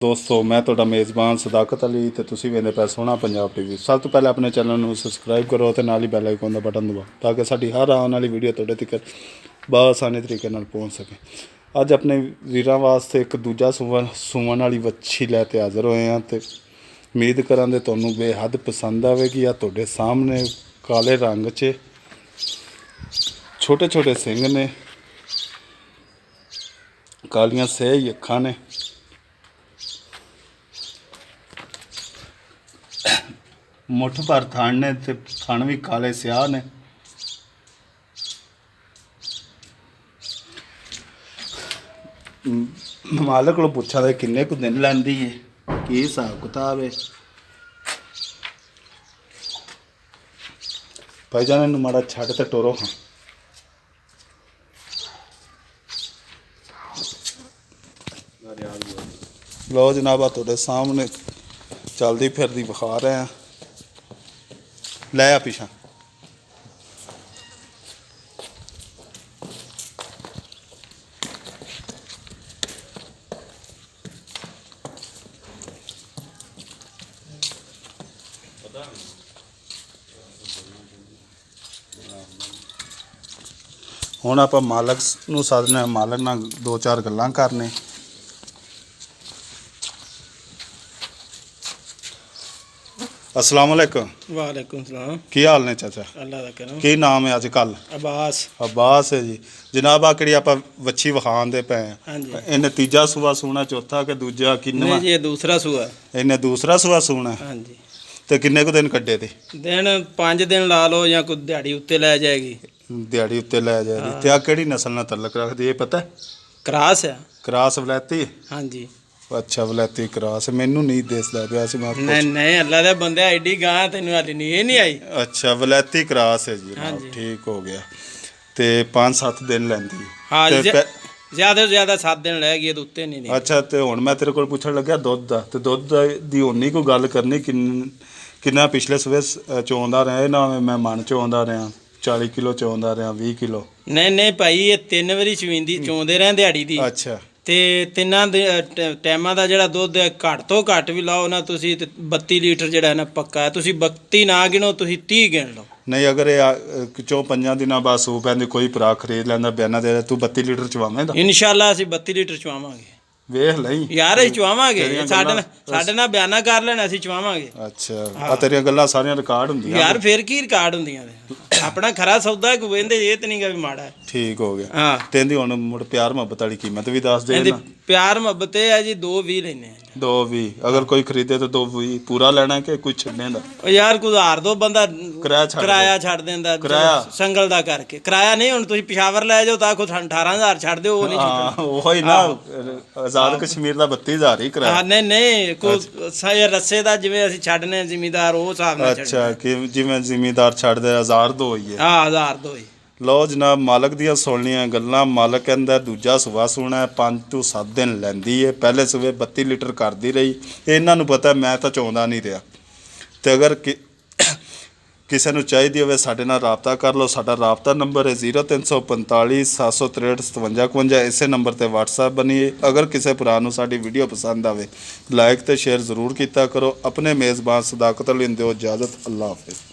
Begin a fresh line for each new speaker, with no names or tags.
ਦੋਸਤੋ ਮੈਂ ਤੁਹਾਡਾ ਮੇਜ਼ਬਾਨ ਸਦਾਕਤ ਅਲੀ ਤੇ ਤੁਸੀਂ ਵੇਖਦੇ ਪਏ ਸੋਹਣਾ ਪੰਜਾਬ ਟੀਵੀ। ਸਭ ਤੋਂ ਪਹਿਲਾਂ ਆਪਣੇ ਚੈਨਲ ਨੂੰ ਸਬਸਕ੍ਰਾਈਬ ਕਰੋ ਤੇ ਨਾਲ ਹੀ ਬੈਲ ਆਈਕਨ ਦਾ ਬਟਨ ਦਬਾਓ ਤਾਂ ਕਿ ਸਾਡੀ ਹਰ ਆਉਣ ਵਾਲੀ ਵੀਡੀਓ ਤੁਹਾਡੇ ਤੱਕ ਬਆਸਾਨੀ ਤਰੀਕੇ ਨਾਲ ਪਹੁੰਚ ਸਕੇ। ਅੱਜ ਆਪਣੇ ਵੀਰਾਂ ਵਾਸਤੇ ਇੱਕ ਦੂਜਾ ਸੂਵਣ ਵਾਲੀ ਵੱਛੀ ਲੈ ਕੇ ਹਾਜ਼ਰ ਹੋਏ ਹਾਂ ਤੇ ਉਮੀਦ ਕਰਾਂਗੇ ਤੁਹਾਨੂੰ ਬੇਹੱਦ ਪਸੰਦ ਆਵੇਗੀ। ਆ ਤੁਹਾਡੇ ਸਾਹਮਣੇ ਕਾਲੇ ਰੰਗ 'ਚ ਛੋਟੇ ਛੋਟੇ ਸਿੰਘ ਨੇ, ਕਾਲੀਆਂ ਸਹਿਜ ਅੱਖਾਂ ਨੇ, ਮੁੱਠ ਭਰ ਥਣ ਨੇ ਤੇ ਥਣ ਵੀ ਕਾਲੇ ਸਿਆਹ ਨੇ। ਮਾਲਕ ਕੋਲ ਪੁੱਛਾਂ ਦੇ ਕਿੰਨੇ ਕੁ ਦਿਨ ਲੈਂਦੀ ਏ, ਕੀ ਹਿਸਾਬ ਕਿਤਾਬ ਹੈ। ਭਾਈਜਾਨ ਇਹਨੂੰ ਮਾੜਾ ਛੱਡ ਤੇ ਟੋਰੋ। ਹਾਂ ਲਓ ਜਨਾਬ, ਆ ਤੁਹਾਡੇ ਸਾਹਮਣੇ ਚਲਦੀ ਫਿਰਦੀ ਵਿਖਾ ਰਹੇ ਆ। ਲੈ ਆ ਪਿਛਾ। ਹੁਣ ਆਪਾਂ ਮਾਲਕ ਨੂੰ ਸੱਦਣਾ, ਮਾਲਕ ਨਾਲ ਦੋ ਚਾਰ ਗੱਲਾਂ ਕਰਨੇ। अस्सलाम वालेकुम।
वालेकुम सलाम।
की हाल ने चाचा?
अल्लाह दा करम।
की नाम है अजकल? अब्बास है जी। जनाब आ किहड़ी आपां वच्छी विखांदे पे हैं?
हाँ जी।
इन्हें तीजा सूआ सूना, चौथा कि दूजा किन्नवा?
नहीं जी, ये दूसरा सूआ।
इन्हें दूसरा सूआ सूना?
हाँ जी।
ते किन्ने को दिन कड्डे थे?
दिन 5 दिन ला लो या कोई दिहाड़ी उत्ते लै जाएगी।
दिहाड़ी उत्ते लै जाएगी। ते आ किहड़ी नस्ल नाल तल्लक रखदी है पता है?
क्रास है।
क्रास वलैती?
हाँ जी।
अच्छा वलैती क्रास। मैनू नहीं दसदा पिया सी मैं।
नहीं नहीं, अल्लाह दे बंदे एडी गां तैनूं हाली नहीं ये नहीं आई।
अच्छा वलैती क्रास है जी।
हाँ जी।
ठीक हो गया। ते 5-7 दिन लैंदी।
हाँ
ते
ज्यादा से ज्यादा 7 दिन लैगी उत्ते नहीं।
अच्छा ते हुण मैं तेरे कोल पुछण लग्या दुध दा, ते दुध दी उन्नी को गल करनी किन्ना पिछले सूबे चोंदा रहा ना मैं मन चोंदा रहा, 40 किलो चोंदा रहा, 20 किलो।
नहीं नहीं भाई, ये 3 वारी चवींदी चोंदे रहे दिहाड़ी दी।
अच्छा
ਤੇ ਤਿੰਨਾਂ ਦੇ ਟਾਈਮਾਂ ਦਾ ਜਿਹੜਾ ਦੁੱਧ ਹੈ ਘੱਟ ਤੋਂ ਘੱਟ ਵੀ ਲਾਓ ਨਾ ਤੁਸੀਂ ਤੇ 32 ਲੀਟਰ ਜਿਹੜਾ ਨਾ ਪੱਕਾ ਹੈ। ਤੁਸੀਂ 32 ਨਾ ਗਿਣੋ, ਤੁਸੀਂ 30 ਗਿਣ ਲਓ।
ਨਹੀਂ ਅਗਰ ਇਹ 4-5 ਦਿਨਾਂ ਬਾਅਦ ਸੂ ਪੈਂਦੀ ਕੋਈ ਭਰਾ ਖਰੀਦ ਲੈਂਦਾ ਬਿਆਨਾ ਦੇ ਤੂੰ 32 ਲੀਟਰ ਚਵਾਵੇਂਗਾ?
ਇਨਸ਼ਾਅੱਲਾ ਅਸੀਂ 32 ਲੀਟਰ ਚਵਾਵਾਂਗੇ।
ਵੇਖ ਲਈ
ਯਾਰ, ਅਸੀਂ ਚਵਾਵਾਂਗੇ। ਸਾਡੇ ਨਾਲ ਬਿਆਨਾ ਕਰ ਲੈਣਾ, ਅਸੀਂ ਚਵਾਵਾਂਗੇ।
ਅੱਛਾ ਆ ਤੇਰੀਆਂ ਗੱਲਾਂ ਸਾਰੀਆਂ ਰਿਕਾਰਡ ਹੁੰਦੀਆਂ
ਯਾਰ, ਫਿਰ ਕੀ ਰਿਕਾਰਡ ਹੁੰਦੀਆਂ ਨੇ? ਆਪਣਾ ਖਰਾ ਸੌਦਾ ਕੋਈ ਕਹਿੰਦੇ ਇਹ ਤੇ ਨਹੀਂਗਾ ਵੀ ਮਾੜਾ ਹੈ।
ਠੀਕ ਹੋ ਗਿਆ।
ਹਾਂ
ਤੇਂਦੀ ਹੁਣ ਮੁੜ ਪਿਆਰ ਮੁਹੱਬਤ ਵਾਲੀ ਕੀਮਤ ਵੀ ਦੱਸ ਦੇ
ਇਹਦੀ
ਨਾ।
ਪਿਆਰ ਮੁਹੱਬਤ ਇਹ ਹੈ ਜੀ 220 ਲੈਨੇ ਆ।
220 ਅਗਰ ਕੋਈ ਖਰੀਦੇ ਤਾਂ 220 ਪੂਰਾ ਲੈਣਾ ਕਿ ਕੁਝ ਛੱਡਣੇ ਦਾ?
ਉਹ ਯਾਰ ਕੋਈ ਹਾਰ ਦੋ ਬੰਦਾ
ਕਿਰਾਇਆ
ਛੱਡ ਦਿੰਦਾ।
ਕਿਰਾਇਆ
ਸੰਗਲ ਦਾ ਕਰਕੇ ਕਿਰਾਇਆ ਨਹੀਂ। ਹੁਣ ਤੁਸੀਂ ਪਿਸ਼ਾਵਰ ਲੈ ਜਾਓ ਤਾਂ ਕੋਈ 18,000 ਛੱਡ ਦਿਓ, ਉਹ ਨਹੀਂ ਛੱਡਣਾ।
ਉਹੀ ਨਾ, ਆਜ਼ਾਦ ਕਸ਼ਮੀਰ ਦਾ 32,000 ਹੀ ਕਿਰਾਇਆ।
ਨਹੀਂ ਨਹੀਂ, ਕੋਈ ਰੱਸੇ ਦਾ ਜਿਵੇਂ ਅਸੀਂ ਛੱਡਨੇ ਜ਼ਿਮੀਦਾਰ ਉਹ ਹਿਸਾਬ ਨਾਲ ਛੱਡ।
ਅੱਛਾ ਕਿ ਜਿਵੇਂ ਜ਼ਿਮੀਦਾਰ ਛੱਡਦੇ 1000 ਦੋ ਹੀ ਹੈ।
ਹਾਂ 1000 ਦੋ ਹੀ।
ਲਓ ਜਨਾਬ, ਮਾਲਕ ਦੀਆਂ ਸੁਣਨੀਆਂ ਗੱਲਾਂ। ਮਾਲਕ ਕਹਿੰਦਾ ਦੂਜਾ ਸੂਆ ਸੂਣਾ 5 ਤੋਂ 7 ਦਿਨ ਲੈਂਦੀ ਹੈ। ਪਹਿਲੇ ਸੂਏ 32 ਲੀਟਰ ਕਰਦੀ ਰਹੀ। ਇਹਨਾਂ ਨੂੰ ਪਤਾ ਮੈਂ ਤਾਂ ਚਾਹੁੰਦਾ ਨਹੀਂ ਰਿਹਾ। ਤੇ ਅਗਰ ਕਿਸੇ ਨੂੰ ਚਾਹੀਦੀ ਹੋਵੇ ਸਾਡੇ ਨਾਲ ਰਾਬਤਾ ਕਰ ਲਓ। ਸਾਡਾ ਰਾਬਤਾ ਨੰਬਰ ਹੈ 0345 763 5752। ਇਸੇ ਨੰਬਰ ਤੇ WhatsApp ਬਣੀਏ। ਅਗਰ ਕਿਸੇ ਭਰਾ ਨੂੰ ਸਾਡੀ ਵੀਡੀਓ ਪਸੰਦ ਆਵੇ ਲਾਈਕ ਤੇ ਸ਼ੇਅਰ ਜ਼ਰੂਰ ਕੀਤਾ ਕਰੋ। ਆਪਣੇ ਮੇਜ਼ਬਾਨ ਸਦਾਕਤ ਅਲੀ ਨੂੰ ਦਿਓ ਇਜਾਜ਼ਤ। ਅੱਲਾਹ ਹਾਫਿਜ਼।